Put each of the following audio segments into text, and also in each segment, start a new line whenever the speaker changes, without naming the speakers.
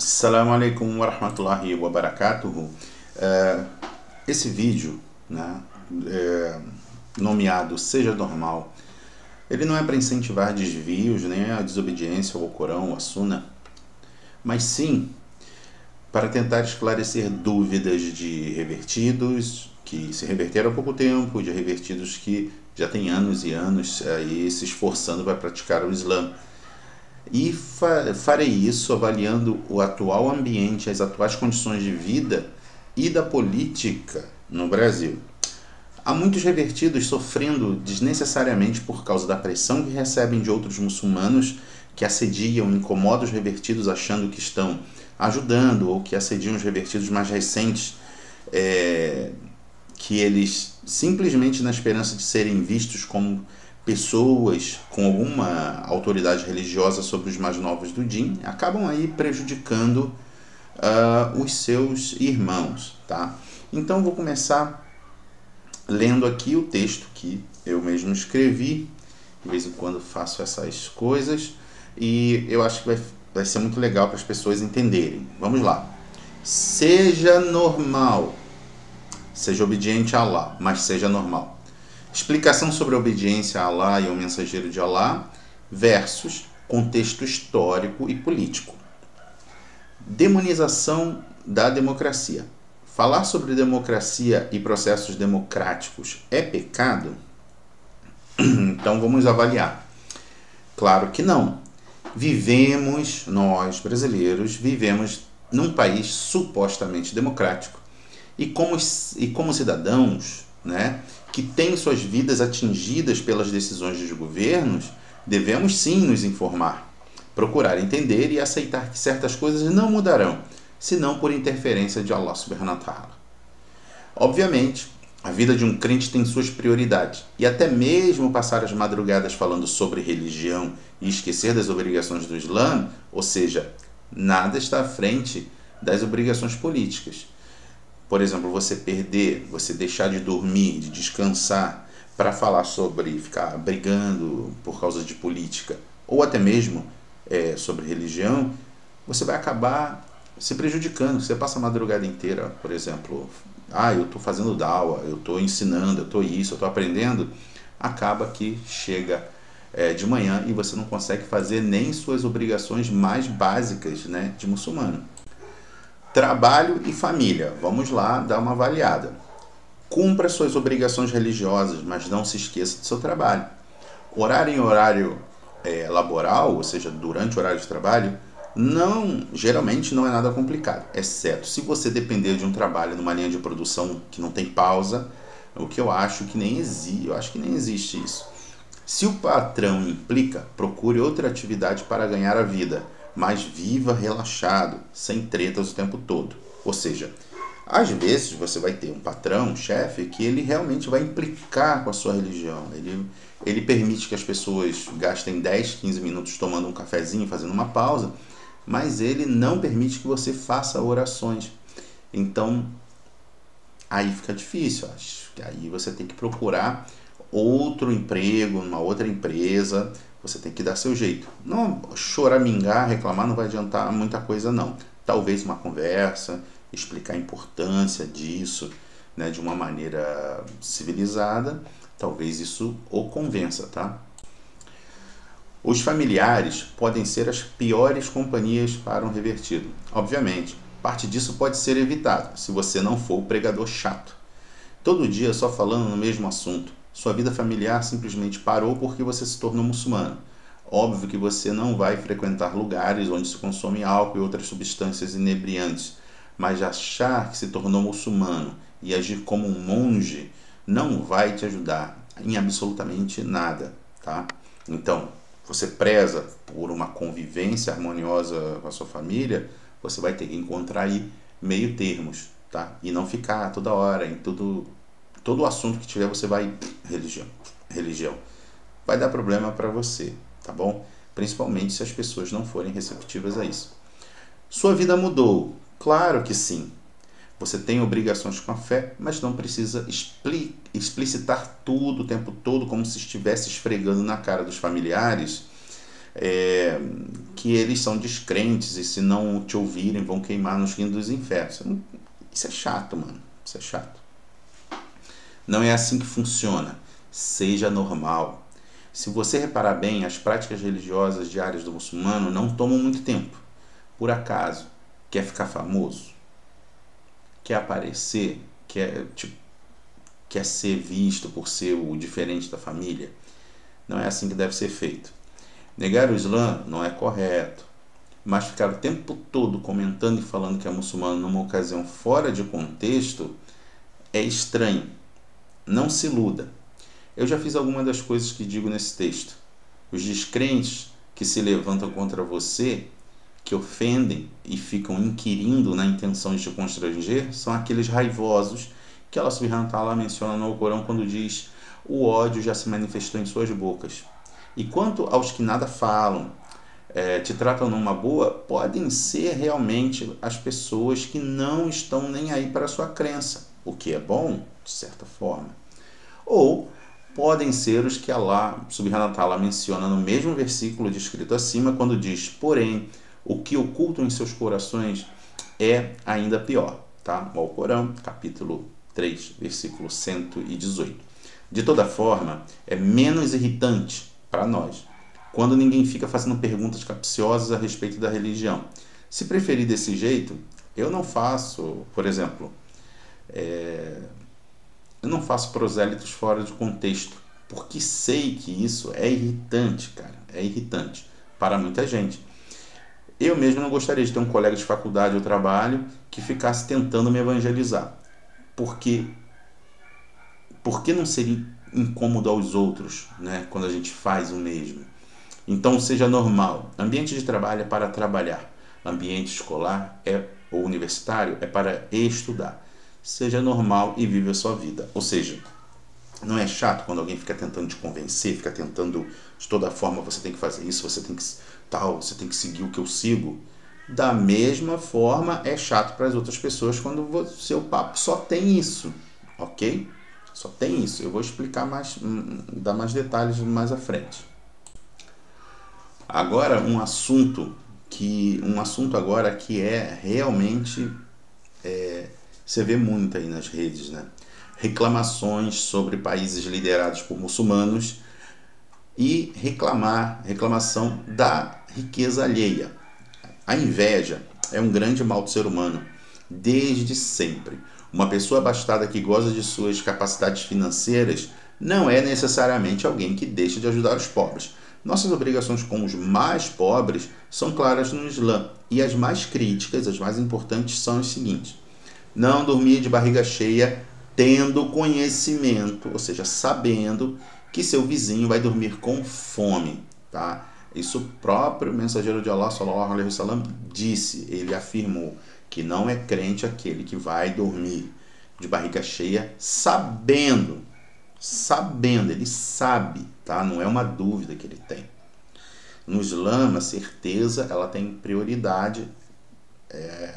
Assalamu alaikum wa rahmatullahi wa barakatuhu. Esse vídeo, né, nomeado Seja Normal, ele não é para incentivar desvios, nem a desobediência ao Corão, à Sunna, mas sim para tentar esclarecer dúvidas de revertidos que se reverteram há pouco tempo, de revertidos que já têm anos e anos aí se esforçando para praticar o Islã. E farei isso avaliando o atual ambiente, as atuais condições de vida e da política no Brasil. Há muitos revertidos sofrendo desnecessariamente por causa da pressão que recebem de outros muçulmanos que assediam e incomodam os revertidos achando que estão ajudando, ou que assediam os revertidos mais recentes, que eles simplesmente na esperança de serem vistos como pessoas com alguma autoridade religiosa sobre os mais novos do Din, acabam aí prejudicando os seus irmãos, tá? Então vou começar lendo aqui o texto que eu mesmo escrevi. De vez em quando faço essas coisas e eu acho que vai ser muito legal para as pessoas entenderem. Vamos lá. Seja normal. Seja obediente a Allah, mas seja normal. Explicação sobre a obediência a Allah e ao mensageiro de Allah versus contexto histórico e político. Demonização da democracia. Falar sobre democracia e processos democráticos é pecado? Então vamos avaliar. Claro que não. Nós brasileiros, vivemos num país supostamente democrático e como cidadãos, né, que têm suas vidas atingidas pelas decisões dos governos, devemos sim nos informar, procurar entender e aceitar que certas coisas não mudarão, senão por interferência de Allah subhanahu wa ta'ala. Obviamente, a vida de um crente tem suas prioridades, e até mesmo passar as madrugadas falando sobre religião e esquecer das obrigações do Islã, ou seja, nada está à frente das obrigações políticas. Por exemplo, você deixar de dormir, de descansar para falar sobre ficar brigando por causa de política, ou até mesmo sobre religião, você vai acabar se prejudicando. Você passa a madrugada inteira, por exemplo, eu estou fazendo dawa, eu estou ensinando, eu estou isso, eu estou aprendendo, acaba que chega de manhã e você não consegue fazer nem suas obrigações mais básicas, né, de muçulmano. Trabalho e família. Vamos lá dar uma avaliada. Cumpra suas obrigações religiosas, mas não se esqueça do seu trabalho. Orar em horário laboral, ou seja, durante o horário de trabalho, geralmente não é nada complicado, exceto se você depender de um trabalho numa linha de produção que não tem pausa, o que eu acho que nem existe isso. Se o patrão implica, procure outra atividade para ganhar a vida, mas viva relaxado, sem tretas o tempo todo. Ou seja, às vezes você vai ter um patrão, um chefe, que ele realmente vai implicar com a sua religião. Ele permite que as pessoas gastem 10, 15 minutos tomando um cafezinho, fazendo uma pausa, mas ele não permite que você faça orações. Então, aí fica difícil. Acho que aí você tem que procurar outro emprego, numa outra empresa. Você tem que dar seu jeito. Não choramingar, reclamar, não vai adiantar muita coisa não. Talvez uma conversa, explicar a importância disso, né, de uma maneira civilizada, talvez isso o convença, tá? Os familiares podem ser as piores companhias para um revertido. Obviamente, parte disso pode ser evitado, se você não for o pregador chato. Todo dia só falando no mesmo assunto. Sua vida familiar simplesmente parou porque você se tornou muçulmano. Óbvio que você não vai frequentar lugares onde se consome álcool e outras substâncias inebriantes, mas achar que se tornou muçulmano e agir como um monge não vai te ajudar em absolutamente nada, tá? Então, você preza por uma convivência harmoniosa com a sua família, você vai ter que encontrar aí meio termos, tá? E não ficar toda hora em todo o assunto que tiver, você vai religião. Vai dar problema para você, tá bom? Principalmente se as pessoas não forem receptivas a isso. Sua vida mudou? Claro que sim. Você tem obrigações com a fé, mas não precisa explicitar tudo o tempo todo como se estivesse esfregando na cara dos familiares que eles são descrentes e se não te ouvirem vão queimar nos rins dos infernos. Isso é chato, mano. Isso é chato. Não é assim que funciona. Seja normal. Se você reparar bem, as práticas religiosas diárias do muçulmano não tomam muito tempo. Por acaso, quer ficar famoso? Quer aparecer? Quer ser visto por ser o diferente da família? Não é assim que deve ser feito. Negar o Islã não é correto, mas ficar o tempo todo comentando e falando que é muçulmano numa ocasião fora de contexto é estranho. Não se iluda. Eu já fiz algumas das coisas que digo nesse texto. Os descrentes que se levantam contra você, que ofendem e ficam inquirindo na intenção de te constranger, são aqueles raivosos que Allah subhanahu wa ta'ala menciona no Alcorão quando diz: o ódio já se manifestou em suas bocas. E quanto aos que nada falam, te tratam numa boa, podem ser realmente as pessoas que não estão nem aí para a sua crença, o que é bom, de certa forma. Ou podem ser os que Allah subhanahu wa ta'ala menciona no mesmo versículo descrito acima, quando diz: porém, o que ocultam em seus corações é ainda pior. Tá? O Alcorão, capítulo 3, versículo 118. De toda forma, é menos irritante para nós quando ninguém fica fazendo perguntas capciosas a respeito da religião. Se preferir desse jeito, eu não faço, por exemplo, eu não faço prosélitos fora de contexto, porque sei que isso é irritante, cara, é irritante para muita gente. Eu mesmo não gostaria de ter um colega de faculdade ou trabalho que ficasse tentando me evangelizar, porque não seria incômodo aos outros, né, quando a gente faz o mesmo? Então seja normal. Ambiente de trabalho é para trabalhar. Ambiente escolar ou universitário é para estudar. Seja normal e vive a sua vida. Ou seja, não é chato quando alguém fica tentando te convencer, fica tentando de toda forma, você tem que fazer isso, você tem que seguir o que eu sigo. Da mesma forma, é chato para as outras pessoas quando o seu papo só tem isso, ok? Só tem isso. Eu vou explicar mais, dar mais detalhes mais à frente. Agora, um assunto agora que é realmente você vê muito aí nas redes, né? Reclamações sobre países liderados por muçulmanos e reclamação da riqueza alheia. A inveja é um grande mal do ser humano, desde sempre. Uma pessoa abastada que goza de suas capacidades financeiras não é necessariamente alguém que deixa de ajudar os pobres. Nossas obrigações com os mais pobres são claras no Islã, e as mais críticas, as mais importantes, são as seguintes: não dormir de barriga cheia tendo conhecimento, ou seja, sabendo que seu vizinho vai dormir com fome, tá? Isso o próprio mensageiro de Allah, sallallahu alaihi wasallam, disse. Ele afirmou que não é crente aquele que vai dormir de barriga cheia sabendo, ele sabe, tá? Não é uma dúvida que ele tem. No Islã, a certeza ela tem prioridade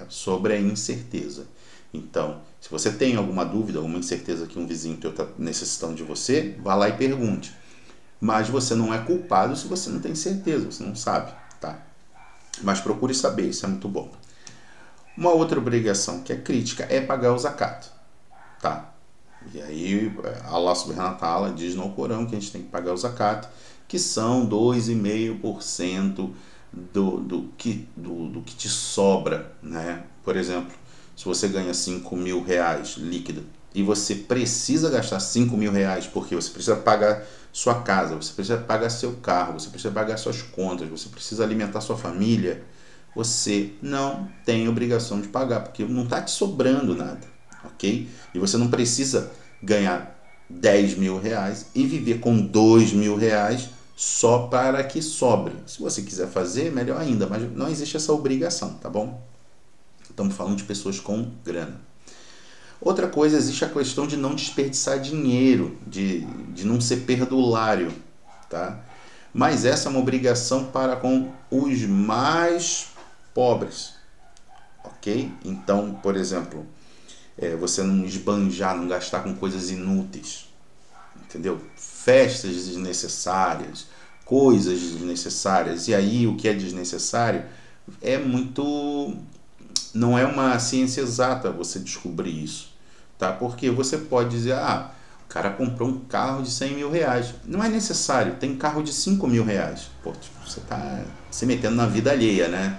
sobre a incerteza. Então, se você tem alguma dúvida, alguma incerteza que um vizinho teu está necessitando de você, vá lá e pergunte. Mas você não é culpado se você não tem certeza, você não sabe, tá? Mas procure saber, isso é muito bom. Uma outra obrigação que é crítica é pagar o zakat, tá? E aí Allah subhanahu wa ta'ala diz no Alcorão que a gente tem que pagar o zakat, que são 2,5% do que te sobra, né? Por exemplo, se você ganha 5 mil reais líquido e você precisa gastar 5 mil reais porque você precisa pagar sua casa, você precisa pagar seu carro, você precisa pagar suas contas, você precisa alimentar sua família, você não tem obrigação de pagar, porque não está te sobrando nada, ok? E você não precisa ganhar 10 mil reais e viver com 2 mil reais só para que sobre. Se você quiser fazer, melhor ainda, mas não existe essa obrigação, tá bom? Estamos falando de pessoas com grana. Outra coisa, existe a questão de não desperdiçar dinheiro, de não ser perdulário, tá? Mas essa é uma obrigação para com os mais pobres, ok? Então, por exemplo, você não esbanjar, não gastar com coisas inúteis, entendeu? Festas desnecessárias, coisas desnecessárias. E aí o que é desnecessário é muito... Não é uma ciência exata você descobrir isso, tá? Porque você pode dizer, o cara comprou um carro de 100 mil reais. Não é necessário, tem carro de 5 mil reais. Pô, tipo, você tá se metendo na vida alheia, né?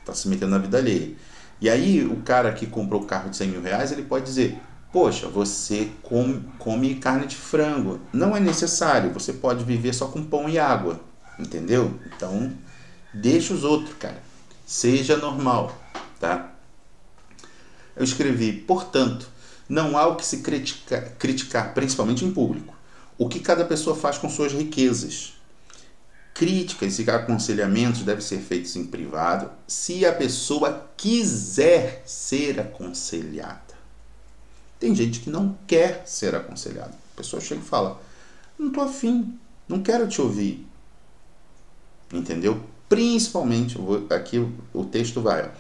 Tá se metendo na vida alheia. E aí o cara que comprou o carro de 100 mil reais, ele pode dizer, poxa, você come carne de frango. Não é necessário, você pode viver só com pão e água, entendeu? Então, deixa os outros, cara. Seja normal, tá? Eu escrevi, portanto, não há o que se criticar, principalmente em público, o que cada pessoa faz com suas riquezas. Críticas e aconselhamentos devem ser feitos em privado, se a pessoa quiser ser aconselhada. Tem gente que não quer ser aconselhada. A pessoa chega e fala, não estou afim, não quero te ouvir. Entendeu? Principalmente, aqui o texto vai.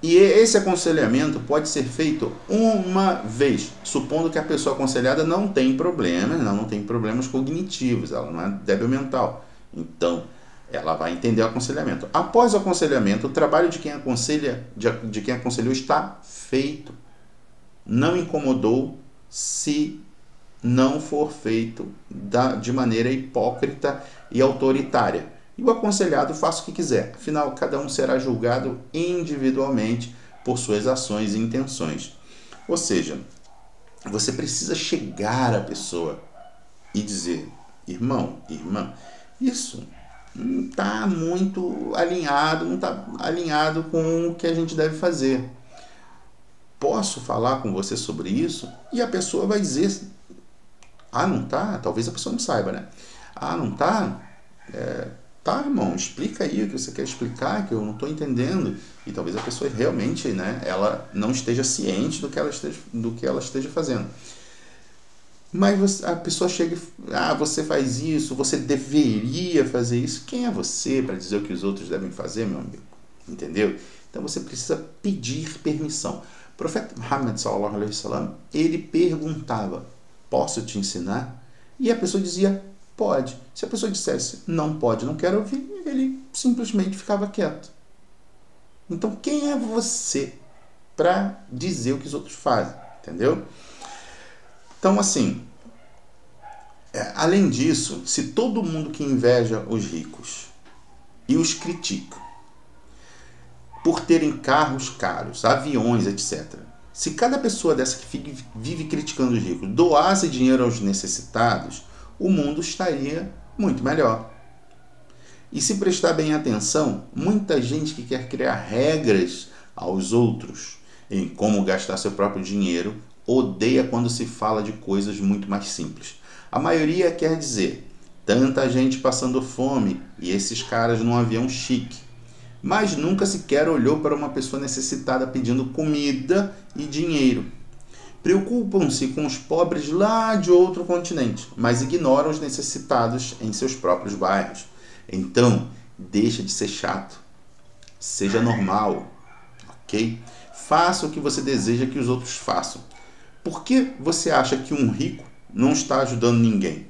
E esse aconselhamento pode ser feito uma vez, supondo que a pessoa aconselhada não tem problemas, não tem problemas cognitivos, ela não é débil mental. Então, ela vai entender o aconselhamento. Após o aconselhamento, o trabalho de quem aconselhou está feito. Não incomodou se não for feito de maneira hipócrita e autoritária. E o aconselhado faça o que quiser. Afinal, cada um será julgado individualmente por suas ações e intenções. Ou seja, você precisa chegar à pessoa e dizer, irmão, irmã, isso não está muito alinhado, não está alinhado com o que a gente deve fazer. Posso falar com você sobre isso? E a pessoa vai dizer, não tá? Talvez a pessoa não saiba, né? Não tá? Tá, irmão, explica aí o que você quer explicar, que eu não estou entendendo. E talvez a pessoa realmente, né, ela não esteja ciente do que ela esteja fazendo. Mas a pessoa chega e você faz isso, você deveria fazer isso. Quem é você para dizer o que os outros devem fazer, meu amigo? Entendeu? Então você precisa pedir permissão. O profeta Muhammad, sallallahu alaihi wasallam, ele perguntava, posso te ensinar? E a pessoa dizia, pode. Se a pessoa dissesse, não pode, não quero ouvir, ele simplesmente ficava quieto. Então, quem é você para dizer o que os outros fazem? Entendeu? Então, assim, além disso, se todo mundo que inveja os ricos e os critica por terem carros caros, aviões, etc., se cada pessoa dessa que vive criticando os ricos doasse dinheiro aos necessitados, o mundo estaria muito melhor. E se prestar bem atenção, muita gente que quer criar regras aos outros em como gastar seu próprio dinheiro odeia quando se fala de coisas muito mais simples. A maioria quer dizer, tanta gente passando fome e esses caras num avião chique. Mas nunca sequer olhou para uma pessoa necessitada pedindo comida e dinheiro. Preocupam-se com os pobres lá de outro continente, mas ignoram os necessitados em seus próprios bairros. Então, deixa de ser chato. Seja normal, ok? Faça o que você deseja que os outros façam. Por que você acha que um rico não está ajudando ninguém?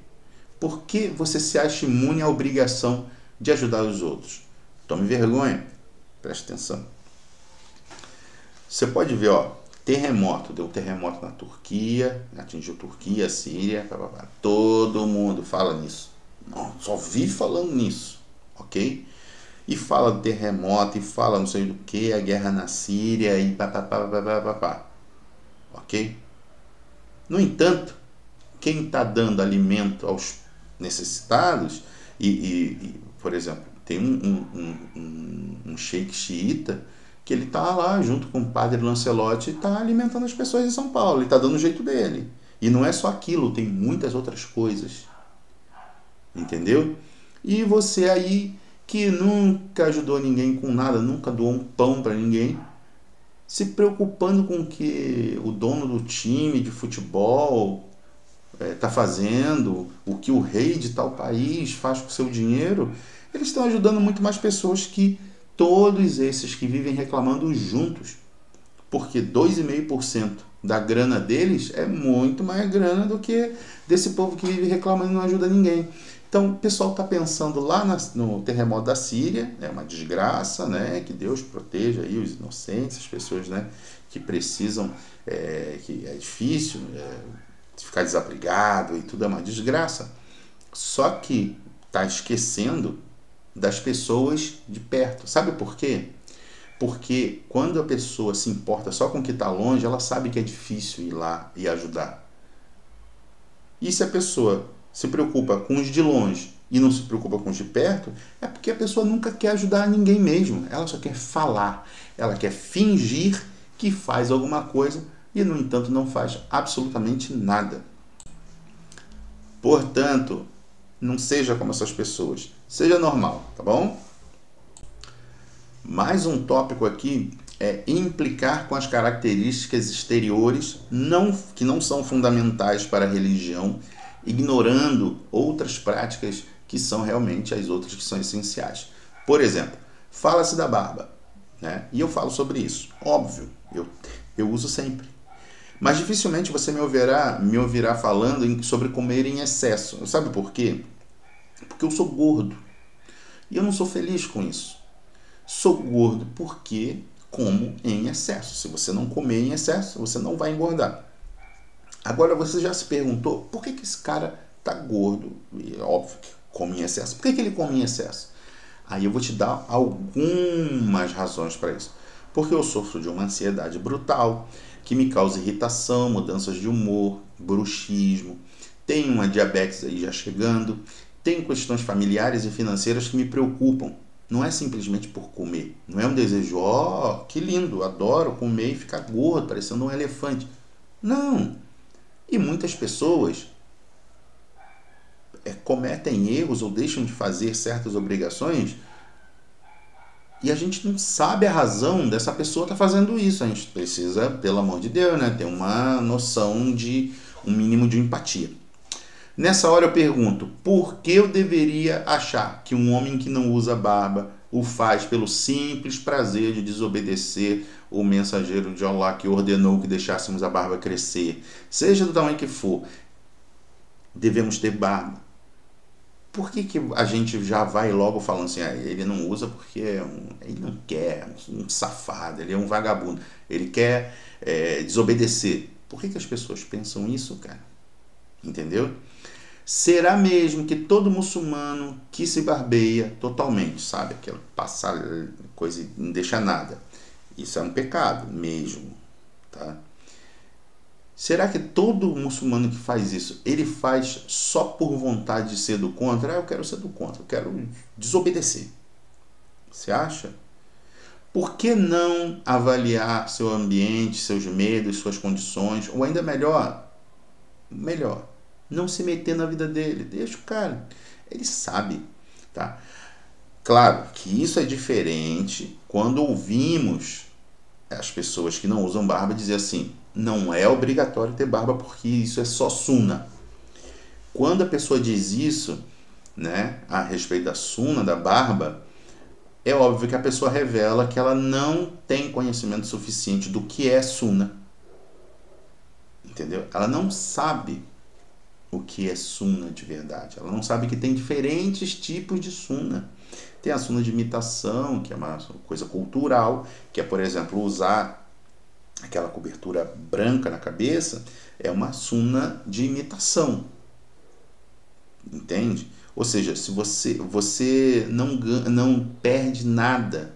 Por que você se acha imune à obrigação de ajudar os outros? Tome vergonha. Preste atenção. Você pode ver, terremoto. Deu um terremoto na Turquia, atingiu Turquia, Síria, todo mundo fala nisso. Não, só vive falando nisso, ok? E fala do terremoto, e fala não sei do que, a guerra na Síria, e papapá, ok? No entanto, quem está dando alimento aos necessitados, por exemplo, tem um sheik xiita que ele está lá junto com o padre Lancelotti e está alimentando as pessoas em São Paulo, ele está dando o jeito dele. E não é só aquilo, tem muitas outras coisas. Entendeu? E você aí que nunca ajudou ninguém com nada, nunca doou um pão para ninguém, se preocupando com o que o dono do time de futebol está fazendo, o que o rei de tal país faz com o seu dinheiro, eles estão ajudando muito mais pessoas que todos esses que vivem reclamando juntos. Porque 2,5% da grana deles é muito mais grana do que desse povo que vive reclamando e não ajuda ninguém. Então, o pessoal está pensando lá no terremoto da Síria, é uma desgraça, né? Que Deus proteja aí os inocentes, as pessoas, né, que precisam, que é difícil ficar desabrigado e tudo é uma desgraça. Só que está esquecendo das pessoas de perto. Sabe por quê? Porque quando a pessoa se importa só com o que está longe, ela sabe que é difícil ir lá e ajudar. E se a pessoa se preocupa com os de longe e não se preocupa com os de perto, é porque a pessoa nunca quer ajudar ninguém mesmo. Ela só quer falar, ela quer fingir que faz alguma coisa e, no entanto, não faz absolutamente nada. Portanto, não seja como essas pessoas. Seja normal, tá bom? Mais um tópico aqui é implicar com as características exteriores que não são fundamentais para a religião, ignorando outras práticas que são realmente as outras que são essenciais. Por exemplo, fala-se da barba, né? E eu falo sobre isso. Óbvio, eu uso sempre. Mas dificilmente você me ouvirá falando sobre comer em excesso. Sabe por quê? Porque eu sou gordo. E eu não sou feliz com isso. Sou gordo porque como em excesso. Se você não comer em excesso, você não vai engordar. Agora, você já se perguntou por que esse cara tá gordo? E é óbvio que come em excesso. Por que ele come em excesso? Aí eu vou te dar algumas razões para isso. Porque eu sofro de uma ansiedade brutal, que me causa irritação, mudanças de humor, bruxismo. Tenho uma diabetes aí já chegando. Tenho questões familiares e financeiras que me preocupam. Não é simplesmente por comer. Não é um desejo, que lindo, adoro comer e ficar gordo, parecendo um elefante. Não. E muitas pessoas cometem erros ou deixam de fazer certas obrigações e a gente não sabe a razão dessa pessoa estar fazendo isso. A gente precisa, pelo amor de Deus, né, ter uma noção de um mínimo de empatia. Nessa hora eu pergunto, por que eu deveria achar que um homem que não usa barba o faz pelo simples prazer de desobedecer o mensageiro de Allah que ordenou que deixássemos a barba crescer? Seja do tamanho que for, devemos ter barba. Por que a gente já vai logo falando assim, ele não usa porque ele não quer, um safado, ele é um vagabundo, ele quer desobedecer? Por que as pessoas pensam isso, cara? Entendeu? Será mesmo que todo muçulmano que se barbeia totalmente, sabe? Aquela passar coisa e não deixa nada. Isso é um pecado mesmo, tá? Será que todo muçulmano que faz isso, ele faz só por vontade de ser do contra? Eu quero ser do contra, eu quero desobedecer. Você acha? Por que não avaliar seu ambiente, seus medos, suas condições? Ou ainda melhor, não se meter na vida dele. Deixa o cara. Ele sabe, tá? Claro que isso é diferente quando ouvimos as pessoas que não usam barba dizer assim, não é obrigatório ter barba porque isso é só sunna. Quando a pessoa diz isso, né, a respeito da sunna, da barba, é óbvio que a pessoa revela que ela não tem conhecimento suficiente do que é sunna. Entendeu? Ela não sabe o que é sunna de verdade. Ela não sabe que tem diferentes tipos de sunna. Tem a sunna de imitação, que é uma coisa cultural, que é, por exemplo, usar aquela cobertura branca na cabeça, é uma sunna de imitação. Entende? Ou seja, se você não perde nada,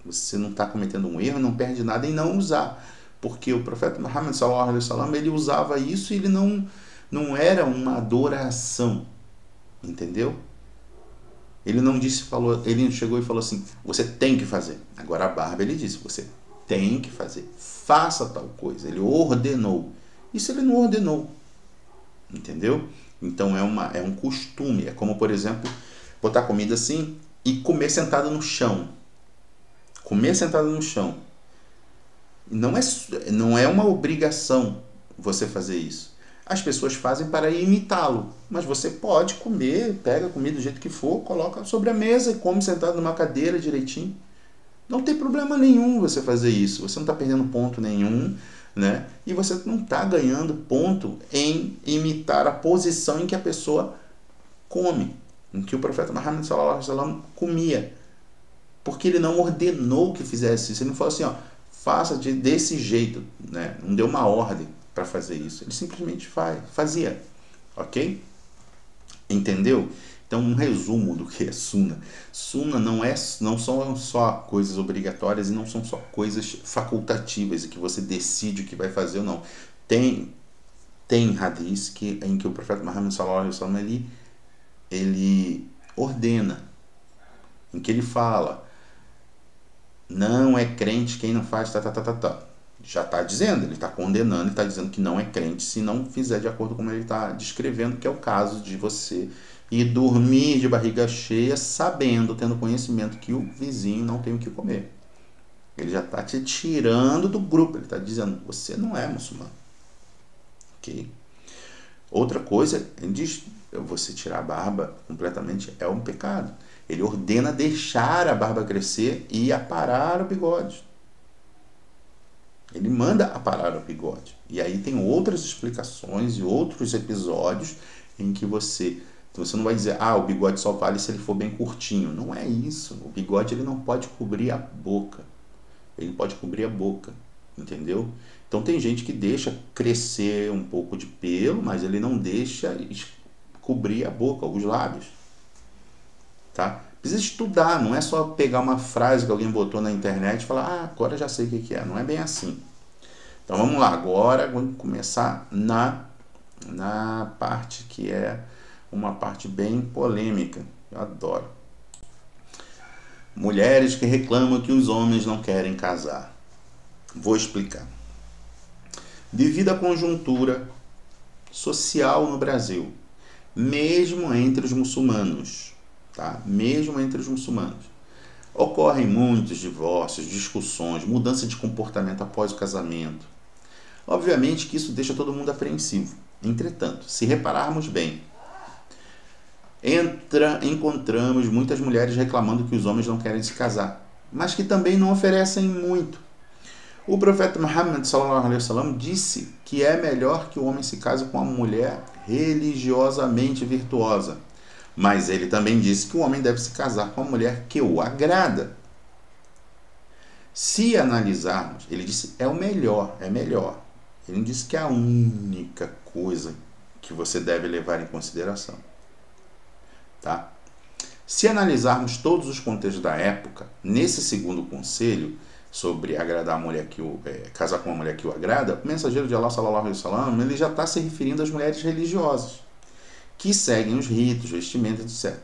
você não está cometendo um erro, não perde nada em não usar. Porque o profeta Muhammad sallallahu alaihi wasallam, ele usava isso e ele não era uma adoração, entendeu? Ele não ele não chegou e falou assim, você tem que fazer. Agora a barba ele disse, você tem que fazer, faça tal coisa. Ele ordenou. Isso ele não ordenou, entendeu? Então é um costume. É como, por exemplo, botar comida assim e comer sentado no chão. Comer sentado no chão. Não é uma obrigação você fazer isso. As pessoas fazem para imitá-lo, mas você pode comer, pega a comida do jeito que for, coloca sobre a mesa e come sentado numa cadeira direitinho. Não tem problema nenhum você fazer isso, você não está perdendo ponto nenhum, né? E você não está ganhando ponto em imitar a posição em que a pessoa come, em que o profeta Muhammad sallallahu alaihi wasallam comia. Porque ele não ordenou que fizesse isso. Ele não falou assim, ó, faça desse jeito, né? Não deu uma ordem para fazer isso. Ele simplesmente fazia, ok? Entendeu? Então, um resumo do que é Sunna. Sunna não são só coisas obrigatórias e não são só coisas facultativas e que você decide o que vai fazer ou não. Tem hadith em que o profeta Muhammad sallallahu alaihi wasallam ele ordena, em que ele fala: não é crente quem não faz Já está dizendo, ele está condenando, ele está dizendo que não é crente se não fizer de acordo com como ele está descrevendo, que é o caso de você ir dormir de barriga cheia, sabendo, tendo conhecimento que o vizinho não tem o que comer. Ele já está te tirando do grupo, ele está dizendo, você não é muçulmano. Ok? Outra coisa, ele diz, você tirar a barba completamente é um pecado. Ele ordena deixar a barba crescer e aparar o bigode. Ele manda aparar o bigode. E aí tem outras explicações e outros episódios em que você não vai dizer, o bigode só vale se ele for bem curtinho. Não é isso. O bigode ele não pode cobrir a boca. Ele pode cobrir a boca. Entendeu? Então tem gente que deixa crescer um pouco de pelo, mas ele não deixa cobrir a boca, os lábios. Tá? Precisa estudar, não é só pegar uma frase que alguém botou na internet e falar, agora já sei o que é. Não é bem assim. Então vamos lá, agora vamos começar na parte que é uma parte bem polêmica. Eu adoro. Mulheres que reclamam que os homens não querem casar. Vou explicar. Devido à conjuntura social no Brasil, mesmo entre os muçulmanos, tá? Mesmo entre os muçulmanos, ocorrem muitos divórcios, discussões, mudança de comportamento após o casamento. Obviamente que isso deixa todo mundo apreensivo. Entretanto, se repararmos bem, encontramos muitas mulheres reclamando que os homens não querem se casar, mas que também não oferecem muito. O profeta Muhammad sallallahu alaihi wasallam disse que é melhor que o homem se case com uma mulher religiosamente virtuosa, mas ele também disse que o homem deve se casar com uma mulher que o agrada. Se analisarmos, ele disse é melhor. Ele não disse que é a única coisa que você deve levar em consideração. Tá? Se analisarmos todos os contextos da época, nesse segundo conselho, sobre agradar a mulher casar com uma mulher que o agrada, o mensageiro de Allah sallallahu alaihi wasallam, ele já está se referindo às mulheres religiosas, que seguem os ritos, vestimentas, etc.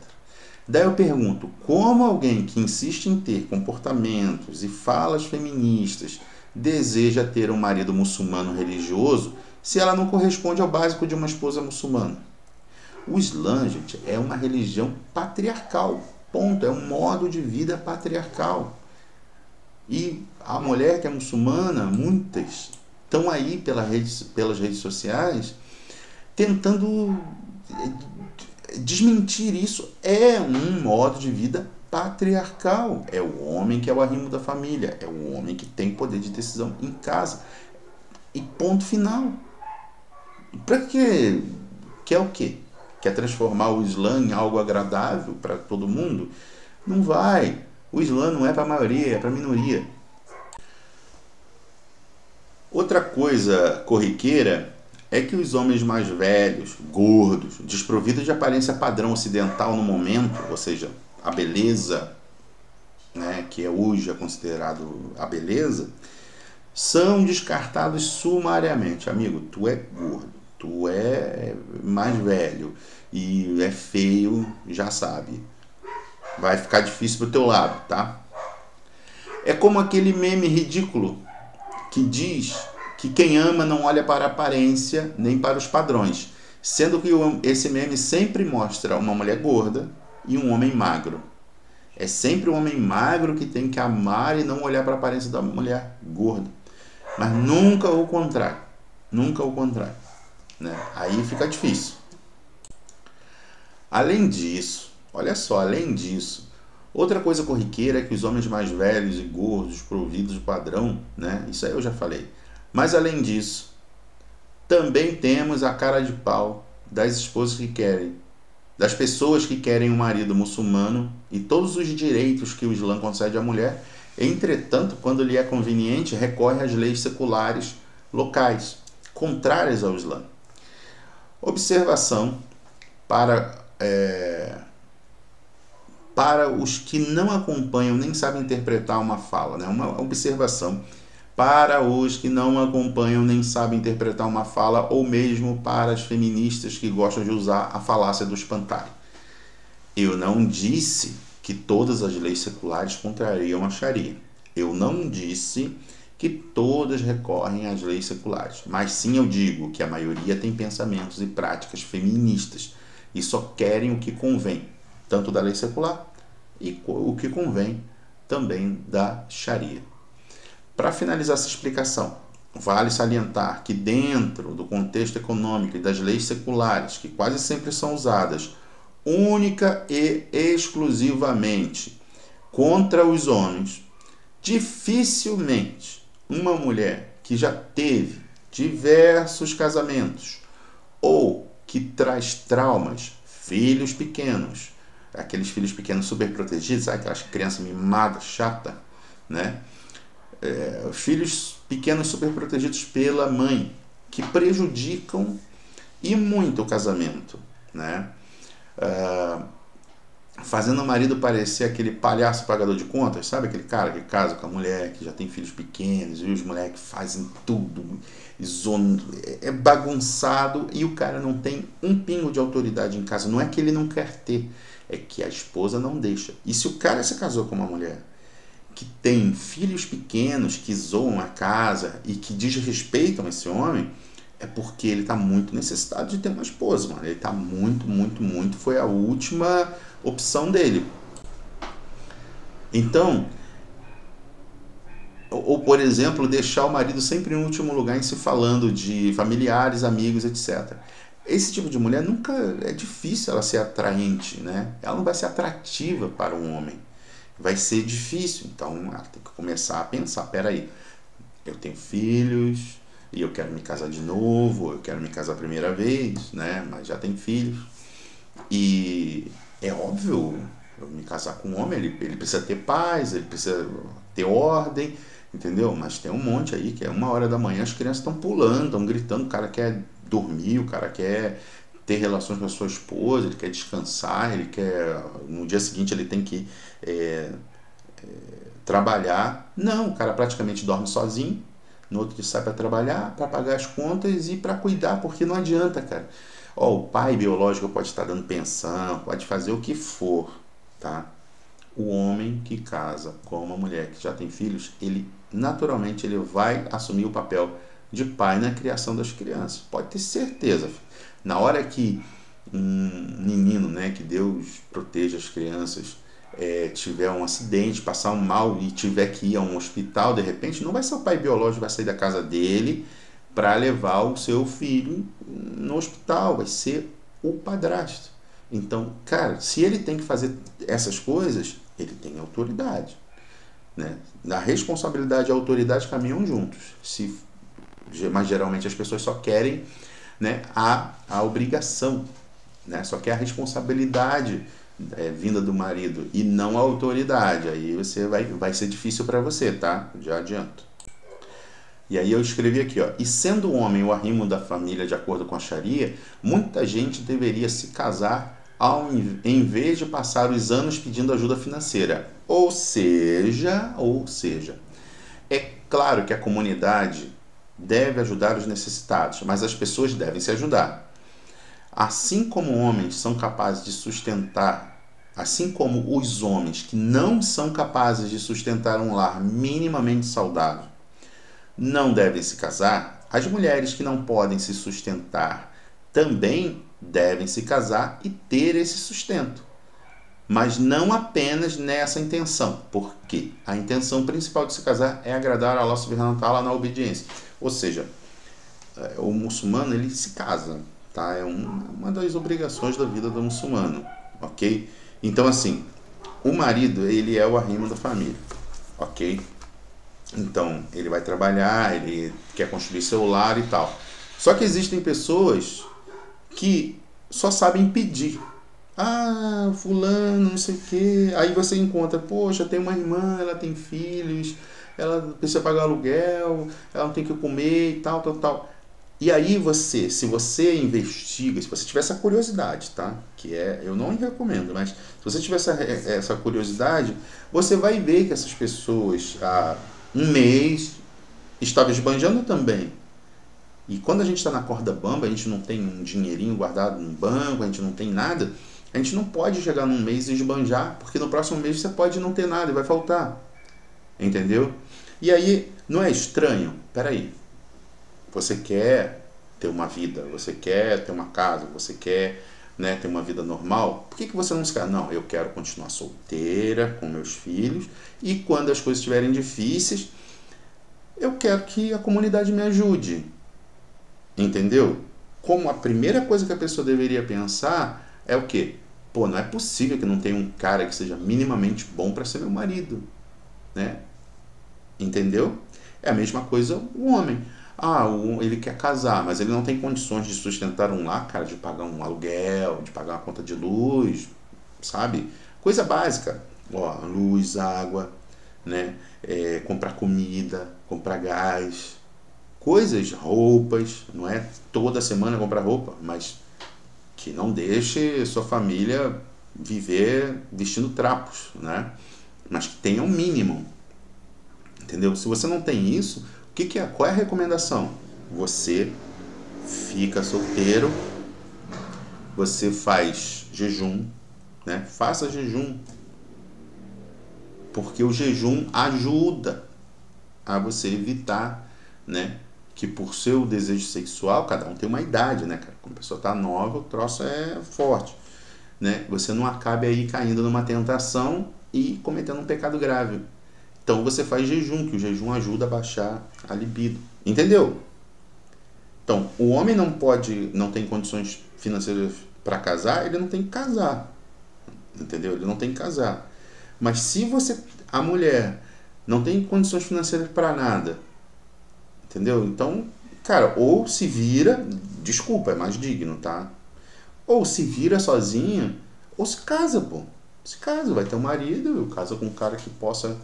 Daí eu pergunto, como alguém que insiste em ter comportamentos e falas feministas deseja ter um marido muçulmano religioso se ela não corresponde ao básico de uma esposa muçulmana? O Islã, gente, é uma religião patriarcal, ponto, é um modo de vida patriarcal. E a mulher que é muçulmana, muitas, estão aí pelas redes sociais tentando desmentir isso. É um modo de vida patriarcal. É o homem que é o arrimo da família. É o homem que tem poder de decisão em casa. E ponto final. Para quê? Quer o quê? Quer transformar o Islã em algo agradável para todo mundo? Não vai. O Islã não é para a maioria, é para a minoria. Outra coisa corriqueira é que os homens mais velhos, gordos, desprovidos de aparência padrão ocidental no momento, ou seja, a beleza, né, que hoje é considerado a beleza, são descartados sumariamente. Amigo, tu é gordo, tu é mais velho e é feio, já sabe. Vai ficar difícil pro teu lado, tá? É como aquele meme ridículo que diz que quem ama não olha para a aparência nem para os padrões, sendo que esse meme sempre mostra uma mulher gorda e um homem magro. É sempre o homem magro que tem que amar e não olhar para a aparência da mulher gorda. Mas nunca o contrário. Nunca o contrário. Né? Aí fica difícil. Além disso, olha só, além disso, outra coisa corriqueira é que os homens mais velhos e gordos, desprovidos de padrão, né? Isso aí eu já falei. Mas além disso, também temos a cara de pau das esposas que querem das pessoas que querem um marido muçulmano e todos os direitos que o Islã concede à mulher. Entretanto, quando lhe é conveniente, recorre às leis seculares locais, contrárias ao Islã. Observação para os que não acompanham nem sabem interpretar uma fala, né? Uma observação para os que não acompanham nem sabem interpretar uma fala, ou mesmo para as feministas que gostam de usar a falácia do espantalho. Eu não disse que todas as leis seculares contrariam a Sharia. Eu não disse que todas recorrem às leis seculares, mas sim eu digo que a maioria tem pensamentos e práticas feministas e só querem o que convém, tanto da lei secular e o que convém também da Sharia. Para finalizar essa explicação, vale salientar que dentro do contexto econômico e das leis seculares, que quase sempre são usadas única e exclusivamente contra os homens, dificilmente uma mulher que já teve diversos casamentos ou que traz traumas, filhos pequenos, aqueles filhos pequenos super protegidos, sabe? Aquelas crianças mimadas, chata, né? Filhos pequenos super protegidos pela mãe, que prejudicam e muito o casamento, né? Fazendo o marido parecer aquele palhaço pagador de contas, sabe? Aquele cara que casa com a mulher, que já tem filhos pequenos, e os moleques fazem tudo, é bagunçado, e o cara não tem um pingo de autoridade em casa. Não é que ele não quer ter, é que a esposa não deixa. E se o cara se casou com uma mulher que tem filhos pequenos, que zoam a casa e que desrespeitam esse homem, é porque ele está muito necessitado de ter uma esposa, mano. Ele está muito, foi a última opção dele. Então, ou por exemplo, deixar o marido sempre em último lugar em se falando de familiares, amigos, etc. Esse tipo de mulher nunca, é difícil ela ser atraente, né? Ela não vai ser atrativa para um homem. Vai ser difícil, então ela tem que começar a pensar, peraí, eu tenho filhos e eu quero me casar de novo, eu quero me casar a primeira vez, né? Mas já tenho filhos e é óbvio, eu me casar com um homem, ele precisa ter paz, ele precisa ter ordem, entendeu? Mas tem um monte aí que é 1h da manhã, as crianças estão pulando, estão gritando, o cara quer dormir, o cara quer ter relações com a sua esposa, ele quer descansar, ele quer, no dia seguinte ele tem que trabalhar. Não, o cara praticamente dorme sozinho, no outro dia sai para trabalhar, para pagar as contas e para cuidar, porque não adianta, cara. O pai biológico pode estar dando pensão, pode fazer o que for, tá? O homem que casa com uma mulher que já tem filhos, ele naturalmente ele vai assumir o papel de pai na criação das crianças. Pode ter certeza, filho. Na hora que um menino, né, que Deus proteja as crianças, tiver um acidente, passar um mal e tiver que ir a um hospital, de repente, não vai ser o pai biológico que vai sair da casa dele para levar o seu filho no hospital, vai ser o padrasto. Então, cara, se ele tem que fazer essas coisas, ele tem autoridade, né? A responsabilidade e a autoridade caminham juntos. Mas geralmente as pessoas só querem, né, a obrigação, né? Só quer a responsabilidade vinda do marido e não a autoridade. Aí você vai ser difícil para você, tá? Já adianto. E aí eu escrevi aqui, ó, e sendo o homem o arrimo da família de acordo com a Sharia, muita gente deveria se casar em vez de passar os anos pedindo ajuda financeira. Ou seja, é claro que a comunidade deve ajudar os necessitados, mas as pessoas devem se ajudar. Assim como homens são capazes de sustentar, assim como os homens que não são capazes de sustentar um lar minimamente saudável não devem se casar, as mulheres que não podem se sustentar também devem se casar e ter esse sustento. Mas não apenas nessa intenção, porque a intenção principal de se casar é agradar a Allah subhanahu wa ta'ala na obediência. Ou seja, o muçulmano ele se casa, tá? É uma das obrigações da vida do muçulmano, ok? Então assim, o marido ele é o arrimo da família, ok? Então ele vai trabalhar, ele quer construir seu lar e tal. Só que existem pessoas que só sabem pedir, Ah, fulano, não sei o quê. Aí você encontra, poxa, tem uma irmã, ela tem filhos, ela precisa pagar aluguel, ela não tem o que comer e tal, tal, tal. E aí você, se você investiga, se você tiver essa curiosidade, tá? Que é, eu não recomendo, mas se você tiver essa curiosidade, você vai ver que essas pessoas há um mês estavam esbanjando também. E quando a gente está na corda bamba, a gente não tem um dinheirinho guardado no banco, a gente não tem nada, a gente não pode chegar num mês e esbanjar, porque no próximo mês você pode não ter nada e vai faltar. Entendeu? E aí, não é estranho? Peraí, você quer ter uma vida, você quer ter uma casa, você quer, né, ter uma vida normal, por que você não se casa? Não, eu quero continuar solteira, com meus filhos, e quando as coisas estiverem difíceis, eu quero que a comunidade me ajude. Entendeu? Como a primeira coisa que a pessoa deveria pensar é o quê? Pô, não é possível que não tenha um cara que seja minimamente bom para ser meu marido, né? Entendeu? É a mesma coisa o homem. Ah, ele quer casar, mas ele não tem condições de sustentar um lar, cara, de pagar um aluguel, de pagar uma conta de luz, sabe? Coisa básica. Ó, luz, água, né? Comprar comida, comprar gás, coisas, roupas, não é toda semana comprar roupa, mas que não deixe sua família viver vestindo trapos, né? Mas que tenha um mínimo, entendeu? Se você não tem isso, qual é a recomendação? Você fica solteiro, você faz jejum, né? Faça jejum, porque o jejum ajuda a você evitar, né, que por seu desejo sexual, cada um tem uma idade, né, cara? Quando a pessoa tá nova, o troço é forte, né? Você não acabe aí caindo numa tentação e cometendo um pecado grave. Então você faz jejum, que o jejum ajuda a baixar a libido. Entendeu? Então, o homem não tem condições financeiras para casar, ele não tem que casar. Entendeu? Ele não tem que casar. Mas se a mulher não tem condições financeiras para nada, entendeu? Então, cara, ou se vira, desculpa, é mais digno, tá? Ou se vira sozinha, ou se casa, pô. Se casa, vai ter um marido, casa com um cara que possa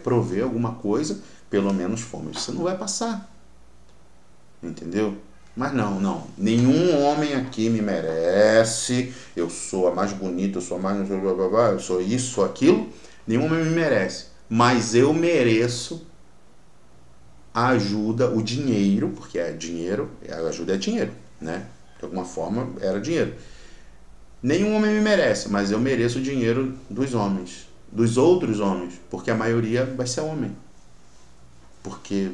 prover alguma coisa, pelo menos fome você não vai passar. Entendeu? Mas não. Nenhum homem aqui me merece. Eu sou a mais bonita, eu sou a mais. Eu sou isso, sou aquilo. Nenhum homem me merece. Mas eu mereço a ajuda, o dinheiro, porque é dinheiro, a ajuda é dinheiro, né? De alguma forma era dinheiro. Nenhum homem me merece, mas eu mereço o dinheiro dos homens, dos outros homens, porque a maioria vai ser homem. Porque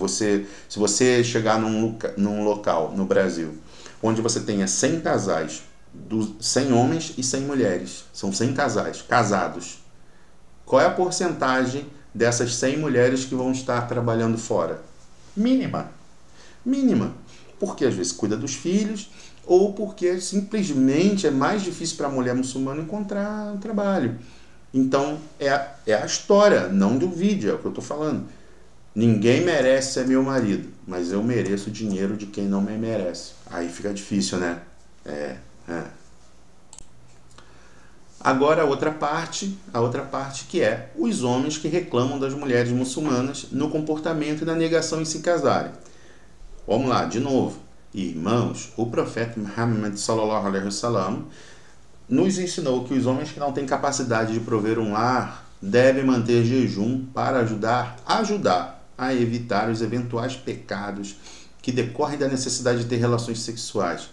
se você chegar num local no Brasil onde você tenha 100 casais, 100 homens e 100 mulheres, são 100 casais casados, qual é a porcentagem dessas 100 mulheres que vão estar trabalhando fora? Mínima. Mínima. Porque às vezes cuida dos filhos ou porque simplesmente é mais difícil para a mulher muçulmana encontrar um trabalho. Então é a história, não do vídeo, é o que eu estou falando. Ninguém merece ser meu marido, mas eu mereço o dinheiro de quem não me merece. Aí fica difícil, né? É. Agora a outra parte que é os homens que reclamam das mulheres muçulmanas no comportamento e na negação em se casarem. Vamos lá, de novo. Irmãos, o profeta Muhammad sallallahu alaihi wasallam nos ensinou que os homens que não têm capacidade de prover um lar devem manter jejum para ajudar a evitar os eventuais pecados que decorrem da necessidade de ter relações sexuais.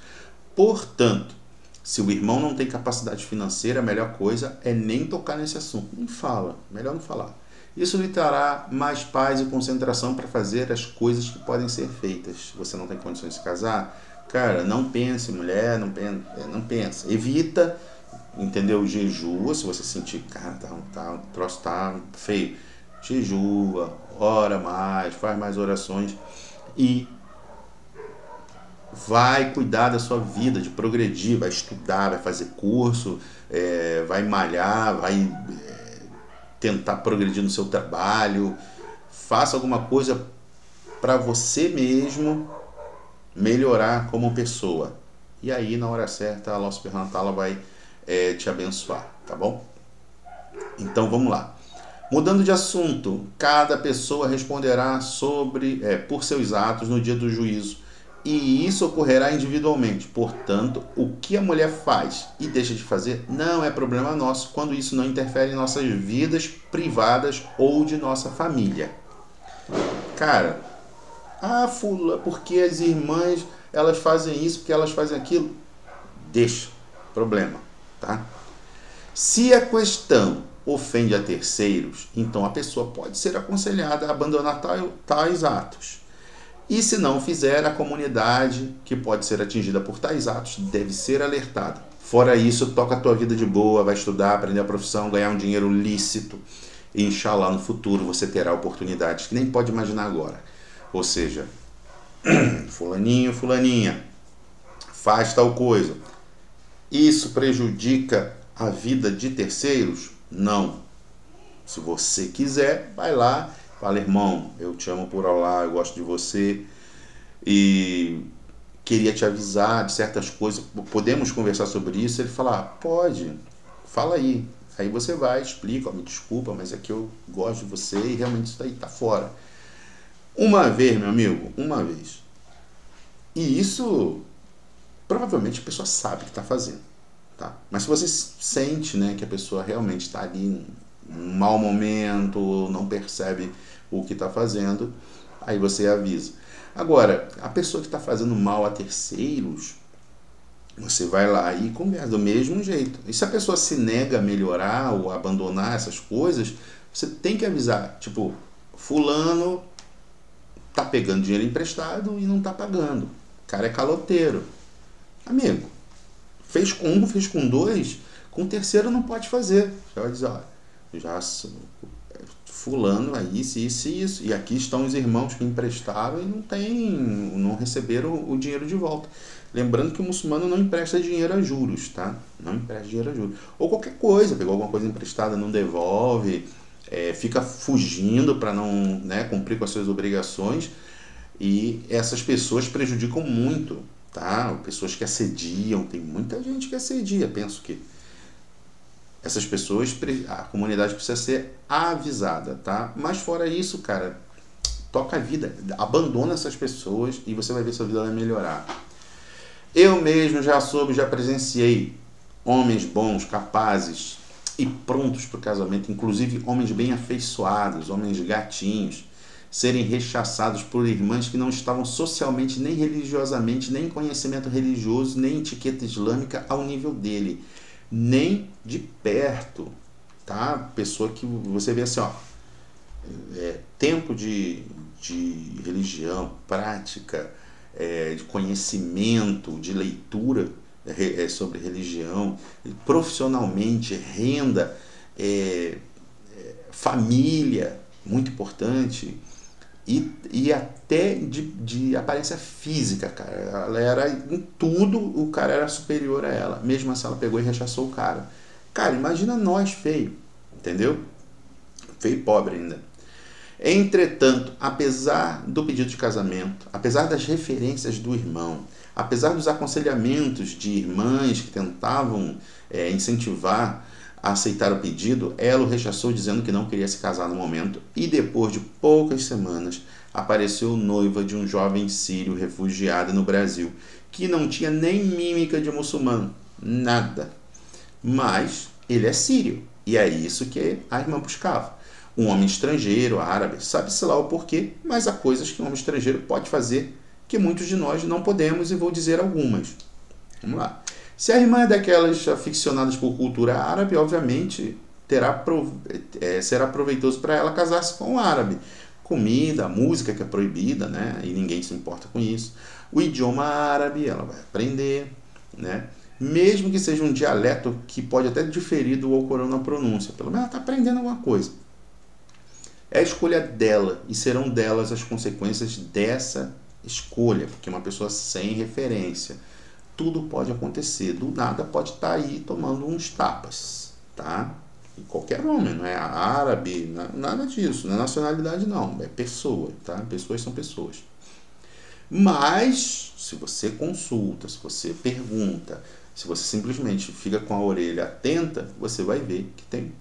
Portanto, se o irmão não tem capacidade financeira, a melhor coisa é nem tocar nesse assunto. Nem fala, melhor não falar. Isso lhe trará mais paz e concentração para fazer as coisas que podem ser feitas. Você não tem condições de se casar? Cara, não pense, mulher, não pensa. Evita, entendeu? Jejua, se você sentir, cara, o troço tá feio. Jejua, ora mais, faz mais orações e vai cuidar da sua vida, de progredir, vai estudar, vai fazer curso, vai malhar, vai tentar progredir no seu trabalho, faça alguma coisa para você mesmo melhorar como pessoa. E aí, na hora certa, Allah subhanahu wa ta'ala vai te abençoar, tá bom? Então vamos lá. Mudando de assunto, cada pessoa responderá por seus atos no dia do juízo, e isso ocorrerá individualmente. Portanto, o que a mulher faz e deixa de fazer não é problema nosso quando isso não interfere em nossas vidas privadas ou de nossa família. Cara, porque as irmãs elas fazem isso, porque elas fazem aquilo? Deixa, problema, tá? Se a questão ofende a terceiros, então a pessoa pode ser aconselhada a abandonar tais atos. E se não fizer, a comunidade que pode ser atingida por tais atos deve ser alertada. Fora isso, toca a tua vida de boa, vai estudar, aprender a profissão, ganhar um dinheiro lícito. E inshallah no futuro você terá oportunidades que nem pode imaginar agora. Ou seja, fulaninho, fulaninha, faz tal coisa. Isso prejudica a vida de terceiros? Não. Se você quiser, vai lá, fala, irmão, eu te amo por Allah, eu gosto de você e queria te avisar de certas coisas, podemos conversar sobre isso? Ele fala, pode, fala aí. Aí você vai, explica, me desculpa, mas é que eu gosto de você e realmente isso daí tá fora. Uma vez, meu amigo, uma vez. E isso, provavelmente a pessoa sabe o que está fazendo. Tá? Mas se você sente, né, que a pessoa realmente está ali num mau momento, não percebe o que está fazendo, aí você avisa. Agora, a pessoa que está fazendo mal a terceiros, você vai lá e conversa do mesmo jeito. E se a pessoa se nega a melhorar ou a abandonar essas coisas, você tem que avisar. Tipo, fulano tá pegando dinheiro emprestado e não tá pagando. O cara é caloteiro. Amigo, fez com um, fez com dois, com o terceiro não pode fazer. Você vai dizer, olha, já fulano aí, isso. E aqui estão os irmãos que emprestaram e não receberam o dinheiro de volta. Lembrando que o muçulmano não empresta dinheiro a juros, tá? Não empresta dinheiro a juros. Ou qualquer coisa, pegou alguma coisa emprestada, não devolve, fica fugindo para não, né, cumprir com as suas obrigações. E essas pessoas prejudicam muito, tá? Pessoas que assediam, tem muita gente que assedia. Penso que essas pessoas, a comunidade precisa ser avisada, tá? Mas fora isso, cara, toca a vida, abandona essas pessoas e você vai ver sua vida vai melhorar. Eu mesmo já presenciei homens bons, capazes e prontos para o casamento, inclusive homens bem afeiçoados, homens gatinhos, serem rechaçados por irmãs que não estavam socialmente, nem religiosamente, nem em conhecimento religioso, nem etiqueta islâmica ao nível dele, nem de perto, tá? Pessoa que você vê assim, ó, tempo de religião, prática, de conhecimento, de leitura sobre religião, profissionalmente, renda, família, muito importante, e até de aparência física, cara. Ela era em tudo, o cara era superior a ela. Mesmo assim, ela pegou e rechaçou o cara. Cara, imagina nós, feio, entendeu? Feio e pobre ainda. Entretanto, apesar do pedido de casamento, apesar das referências do irmão, apesar dos aconselhamentos de irmãs que tentavam incentivar a aceitar o pedido, ela o rechaçou dizendo que não queria se casar no momento e depois de poucas semanas apareceu noiva de um jovem sírio refugiado no Brasil que não tinha nem mímica de muçulmano, nada. Mas ele é sírio e é isso que a irmã buscava. Um homem estrangeiro, árabe, sabe-se lá o porquê, mas há coisas que um homem estrangeiro pode fazer que muitos de nós não podemos e vou dizer algumas. Vamos lá. Se a irmã é daquelas aficionadas por cultura árabe, obviamente será proveitoso para ela casar-se com um árabe. Comida, música que é proibida, né? E ninguém se importa com isso. O idioma árabe, ela vai aprender, né? Mesmo que seja um dialeto que pode até diferir do Alcorão na pronúncia. Pelo menos ela está aprendendo alguma coisa. É a escolha dela e serão delas as consequências dessa escolha, porque uma pessoa sem referência, tudo pode acontecer, do nada pode estar aí tomando uns tapas, tá? E qualquer homem, não é árabe, nada disso, não é nacionalidade não, é pessoa, tá? Pessoas são pessoas. Mas, se você consulta, se você pergunta, Se você simplesmente fica com a orelha atenta, você vai ver que tem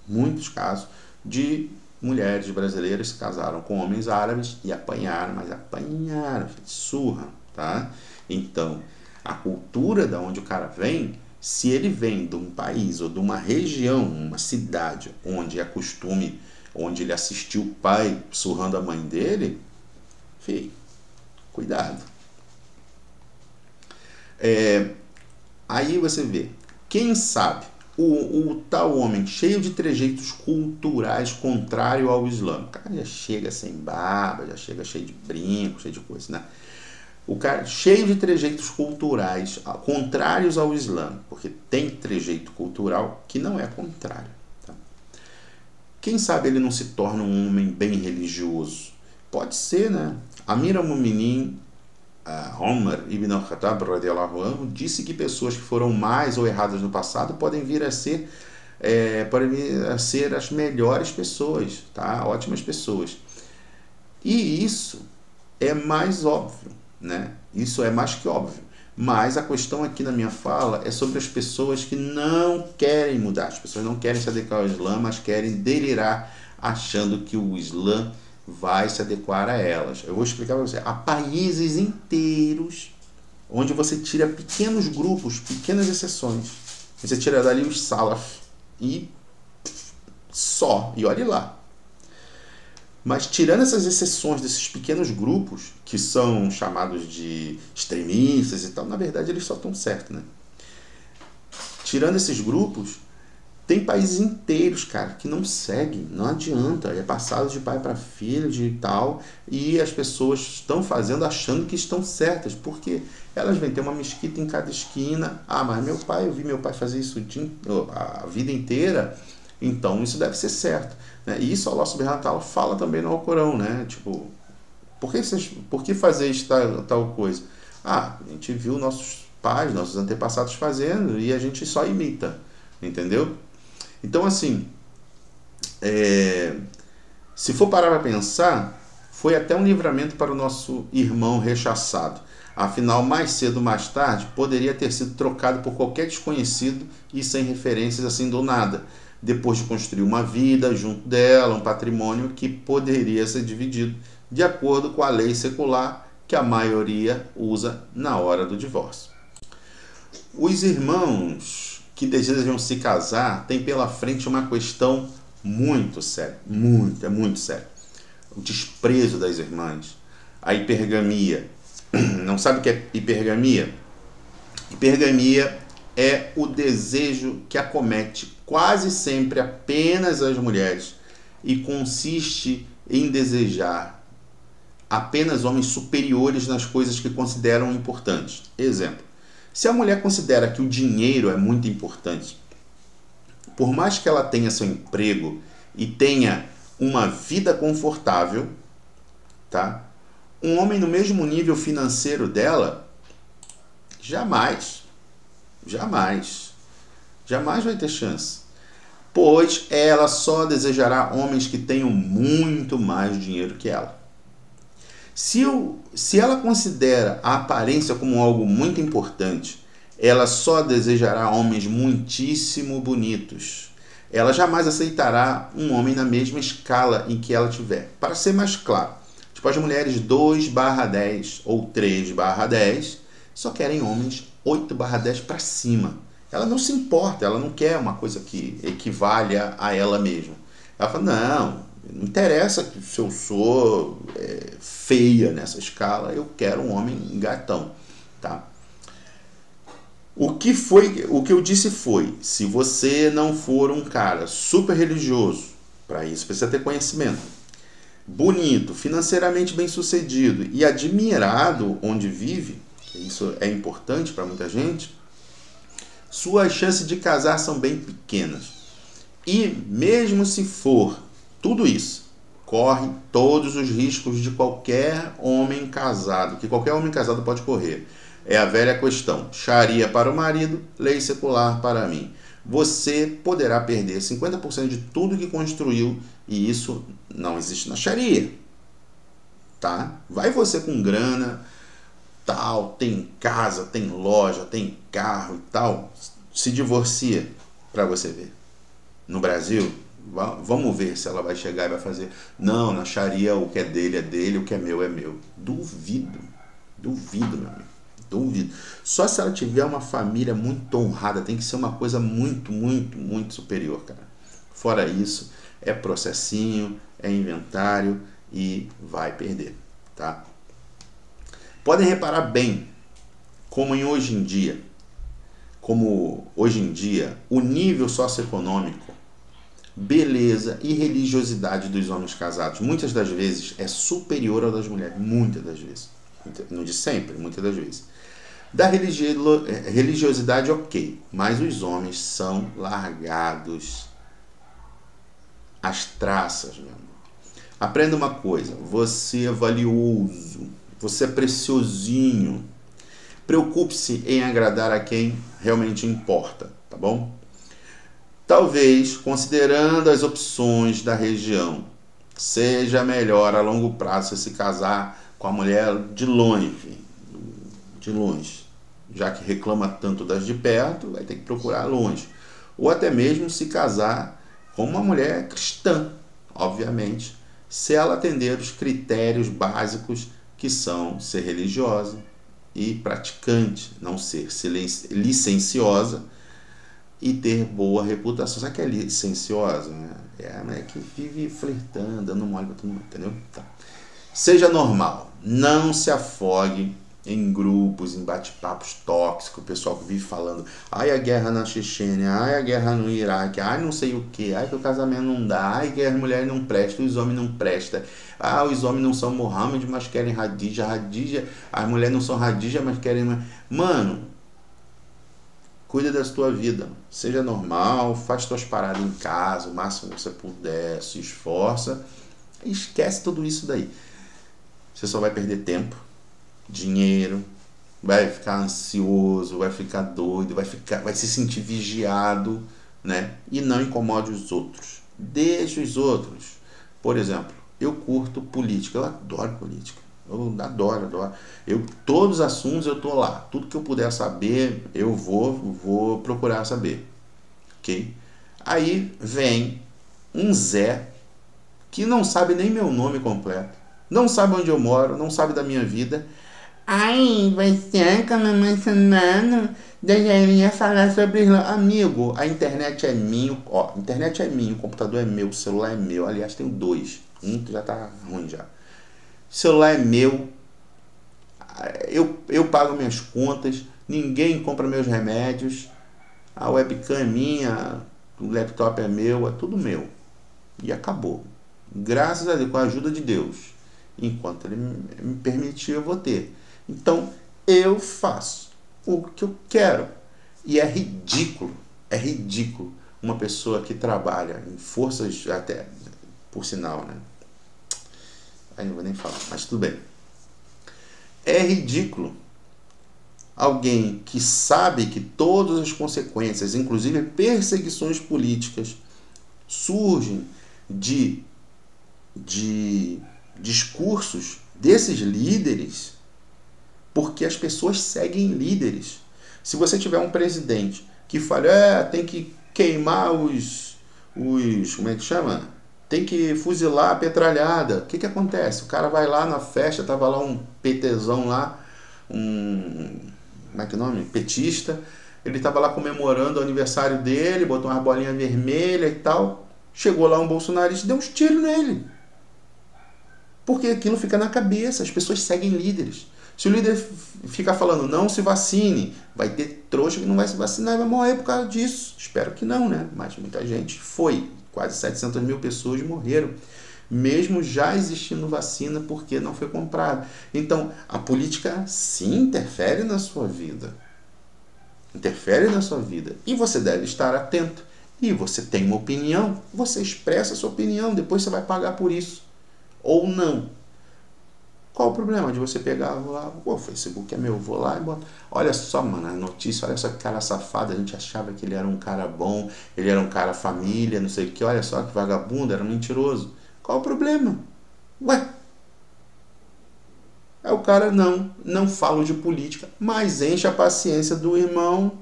muitos casos de mulheres brasileiras que se casaram com homens árabes e apanharam, mas apanharam, surra, tá? Então, a cultura da onde o cara vem, se ele vem de um país ou de uma região, uma cidade onde é costume, onde ele assistiu o pai surrando a mãe dele, filho, cuidado. Aí você vê, quem sabe o tal homem cheio de trejeitos culturais contrário ao Islã, o cara já chega sem barba, já chega cheio de brinco, cheio de coisa, né? O cara cheio de trejeitos culturais contrários ao Islã, porque tem trejeito cultural que não é contrário. Tá? Quem sabe ele não se torna um homem bem religioso? Pode ser, né? Amir al-Mu'minin Umar ibn al-Khattab radiyallahu anhu disse que pessoas que foram mais ou erradas no passado podem vir a ser as melhores pessoas, tá? Ótimas pessoas. E isso é mais óbvio, né? Isso é mais que óbvio. Mas a questão aqui na minha fala é sobre as pessoas que não querem mudar. As pessoas não querem se adequar ao Islã, mas querem delirar achando que o Islã vai se adequar a elas. Eu vou explicar para você. Há países inteiros onde você tira pequenos grupos, pequenas exceções. Você tira dali os salaf e só. E olhe lá. Mas tirando essas exceções desses pequenos grupos, que são chamados de extremistas e tal, na verdade eles só estão certos, né? Tirando esses grupos, tem países inteiros, cara, que não seguem, não adianta, é passado de pai para filho, de tal, e as pessoas estão fazendo achando que estão certas, porque elas vêm ter uma mesquita em cada esquina. Mas eu vi meu pai fazer isso a vida inteira, então isso deve ser certo, né? E isso Allah subhanahu wa ta'ala fala também no Alcorão, né? Tipo, por que fazer tal coisa? A gente viu nossos pais, nossos antepassados fazendo e a gente só imita, entendeu? Então, assim, se for parar para pensar, foi até um livramento para o nosso irmão rechaçado. Afinal, mais cedo ou mais tarde, poderia ter sido trocado por qualquer desconhecido e sem referências assim do nada, depois de construir uma vida junto dela, um patrimônio que poderia ser dividido de acordo com a lei secular que a maioria usa na hora do divórcio. Os irmãos que desejam se casar têm pela frente uma questão muito séria, muito séria. O desprezo das irmãs, a hipergamia. Não sabe o que é hipergamia? Hipergamia é o desejo que acomete quase sempre apenas as mulheres e consiste em desejar apenas homens superiores nas coisas que consideram importantes. Exemplo, se a mulher considera que o dinheiro é muito importante, por mais que ela tenha seu emprego e tenha uma vida confortável, tá? Um homem no mesmo nível financeiro dela, jamais vai ter chance. Pois ela só desejará homens que tenham muito mais dinheiro que ela. Se ela considera a aparência como algo muito importante, ela só desejará homens muitíssimo bonitos. Ela jamais aceitará um homem na mesma escala em que ela tiver. Para ser mais claro, tipo as mulheres 2/10 ou 3/10 só querem homens 8/10 para cima. Ela não se importa, ela não quer uma coisa que equivalha a ela mesma. Ela fala, não interessa se eu sou feia nessa escala, eu quero um homem gatão, tá? O que eu disse foi, se você não for um cara super religioso, para isso precisa ter conhecimento, bonito, financeiramente bem sucedido e admirado onde vive, isso é importante para muita gente, suas chances de casar são bem pequenas. E mesmo se for tudo isso, corre todos os riscos de qualquer homem casado, que qualquer homem casado pode correr. É a velha questão, Sharia para o marido, lei secular para mim. Você poderá perder 50% de tudo que construiu e isso não existe na Sharia. Tá? Vai você com grana, tal, tem casa, tem loja, tem carro e tal, se divorcia para você ver. No Brasil, vamos ver se ela vai chegar e vai fazer. Não, na Sharia o que é dele, o que é meu é meu. Duvido, duvido, meu amigo. Duvido. Só se ela tiver uma família muito honrada, tem que ser uma coisa muito, muito, muito superior, cara. Fora isso, é processinho, é inventário e vai perder, tá? Podem reparar bem como hoje em dia, o nível socioeconômico, beleza e religiosidade dos homens casados, muitas das vezes, é superior ao das mulheres. Muitas das vezes. Não de sempre, muitas das vezes. Da religiosidade, ok, mas os homens são largados às traças, meu amor. Aprenda uma coisa, você é valioso, você é preciosinho. Preocupe-se em agradar a quem realmente importa, tá bom? Talvez, considerando as opções da região, seja melhor a longo prazo você se casar com a mulher de longe, já que reclama tanto das de perto, vai ter que procurar longe. Ou até mesmo se casar com uma mulher cristã, obviamente, se ela atender os critérios básicos que são ser religiosa e praticante, não ser licenciosa e ter boa reputação. Sabe que é licenciosa? Né? É a mulher que vive flertando, dando mole pra todo mundo, entendeu? Tá. Seja normal, não se afogue em grupos, em bate-papos tóxicos, o pessoal que vive falando, ai a guerra na Chechênia, ai a guerra no Iraque, ai não sei o que, ai que o casamento não dá, ai que as mulheres não prestam, os homens não prestam, os homens não são Mohammed, mas querem Hadija, as mulheres não são Hadija, mas querem... Mano, cuida da tua vida, seja normal, faz tuas paradas em casa, o máximo que você puder, se esforça, e esquece tudo isso daí. Você só vai perder tempo, dinheiro, vai ficar ansioso, vai ficar doido, vai se sentir vigiado, né? E não incomode os outros. Deixa os outros. Por exemplo, eu curto política, eu adoro política. Eu adoro. Todos os assuntos eu tô lá. Tudo que eu puder saber, eu vou procurar saber. Ok? Aí vem um Zé que não sabe nem meu nome completo, não sabe onde eu moro, não sabe da minha vida. Ai, você que me mencionando, deveria falar sobre Islã. Amigo, a internet é minha, a internet é minha, o computador é meu, o celular é meu. Aliás, tenho dois. Um que já tá ruim já. O celular é meu, eu pago minhas contas, ninguém compra meus remédios, a webcam é minha, o laptop é meu, é tudo meu. E acabou. Graças a Deus, com a ajuda de Deus. Enquanto Ele me permitir, eu vou ter. Então, eu faço o que eu quero. E é ridículo uma pessoa que trabalha em forças, até por sinal, né? Aí não vou nem falar, mas tudo bem. É ridículo alguém que sabe que todas as consequências, inclusive perseguições políticas, surgem de discursos desses líderes, porque as pessoas seguem líderes. Se você tiver um presidente que fala, tem que queimar os como é que chama? Tem que fuzilar a petralhada. O que acontece? O cara vai lá na festa, tava lá um PTzão lá, como é que é o nome? Petista. Ele tava lá comemorando o aniversário dele, botou uma bolinha vermelha e tal. Chegou lá um bolsonarista e deu uns tiros nele. Porque aquilo fica na cabeça, as pessoas seguem líderes. Se o líder ficar falando, não se vacine, vai ter trouxa que não vai se vacinar e vai morrer por causa disso. Espero que não, né? Mas muita gente foi. Quase 700 mil pessoas morreram, mesmo já existindo vacina, porque não foi comprada. Então, a política sim interfere na sua vida. Interfere na sua vida. E você deve estar atento. E você tem uma opinião, você expressa a sua opinião, depois você vai pagar por isso. Ou não. Qual o problema de você pegar, vou lá, o Facebook é meu, vou lá e boto. Olha só, mano, a notícia, olha só que cara safado, a gente achava que ele era um cara bom, ele era um cara família, não sei o que, olha só que vagabundo, era mentiroso. Qual o problema? Ué? Aí o cara não fala de política, mas enche a paciência do irmão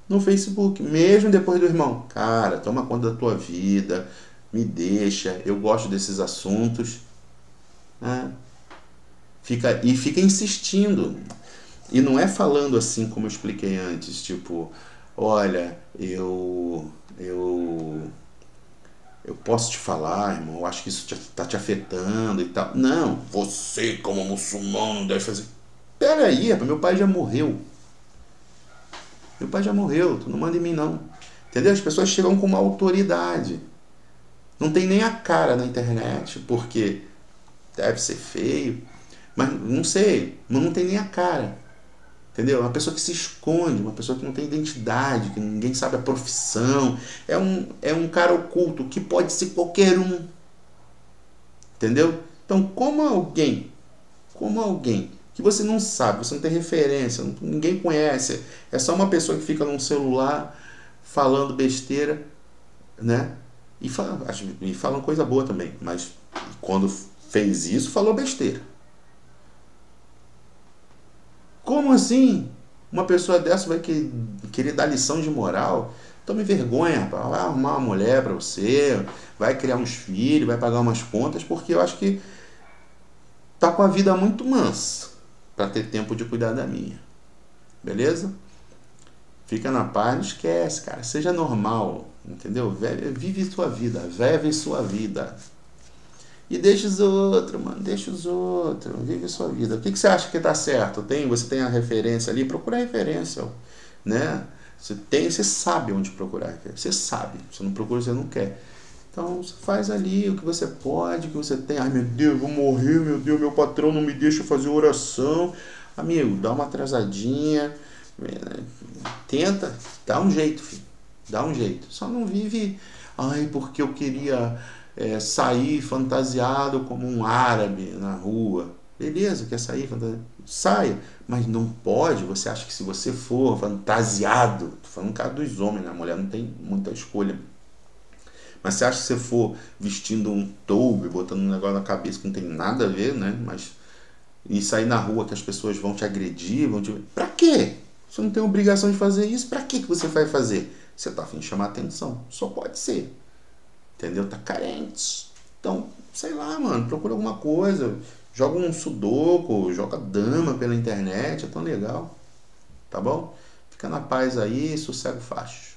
no Facebook, mesmo depois do irmão. Cara, toma conta da tua vida, me deixa, eu gosto desses assuntos, né? Fica insistindo. E não é falando assim como eu expliquei antes, tipo, olha, eu posso te falar, irmão, eu acho que isso tá te afetando e tal. Não, você como muçulmano não deve fazer. Pera aí, rapaz, meu pai já morreu. Meu pai já morreu, tu não manda em mim não. Entendeu? As pessoas chegam com uma autoridade. Não tem nem a cara na internet, porque deve ser feio. Mas não sei, mas não tem nem a cara. Entendeu? Uma pessoa que se esconde, uma pessoa que não tem identidade, que ninguém sabe a profissão. É um cara oculto que pode ser qualquer um. Entendeu? Então, como alguém que você não sabe, você não tem referência, ninguém conhece, é só uma pessoa que fica num celular falando besteira, né? E falam coisa boa também, mas quando fez isso, falou besteira. Como assim? Uma pessoa dessa vai querer dar lição de moral? Tome vergonha, rapaz. Vai arrumar uma mulher pra você, vai criar uns filhos, vai pagar umas contas, porque eu acho que tá com a vida muito mansa para ter tempo de cuidar da minha. Beleza? Fica na paz, não esquece, cara. Seja normal, entendeu? Vive sua vida, vive sua vida. E deixa os outros, mano. Deixa os outros. Vive sua vida. O que você acha que tá certo? Você tem a referência ali? Procura a referência, né? Você sabe onde procurar a referência. Você sabe. Se não procura, você não quer. Então, você faz ali o que você pode, o que você tem. Ai, meu Deus, eu vou morrer, meu Deus, meu patrão não me deixa fazer oração. Amigo, dá uma atrasadinha. Tenta, dá um jeito, filho. Dá um jeito. Só não vive, ai, porque eu queria sair fantasiado como um árabe na rua. Beleza, quer sair fantasiado? Saia. Mas não pode, você acha que se você for fantasiado, tô falando no caso dos homens, né? A mulher não tem muita escolha. Mas você acha que você for vestindo um toube, botando um negócio na cabeça que não tem nada a ver, né? E sair na rua que as pessoas vão te agredir, Pra quê? Você não tem obrigação de fazer isso, pra que você vai fazer? Você tá a fim de chamar atenção. Só pode ser. Entendeu? Tá carente. Então, sei lá, mano, procura alguma coisa. Joga um sudoku, joga dama pela internet, é tão legal. Tá bom? Fica na paz aí, sossego facho.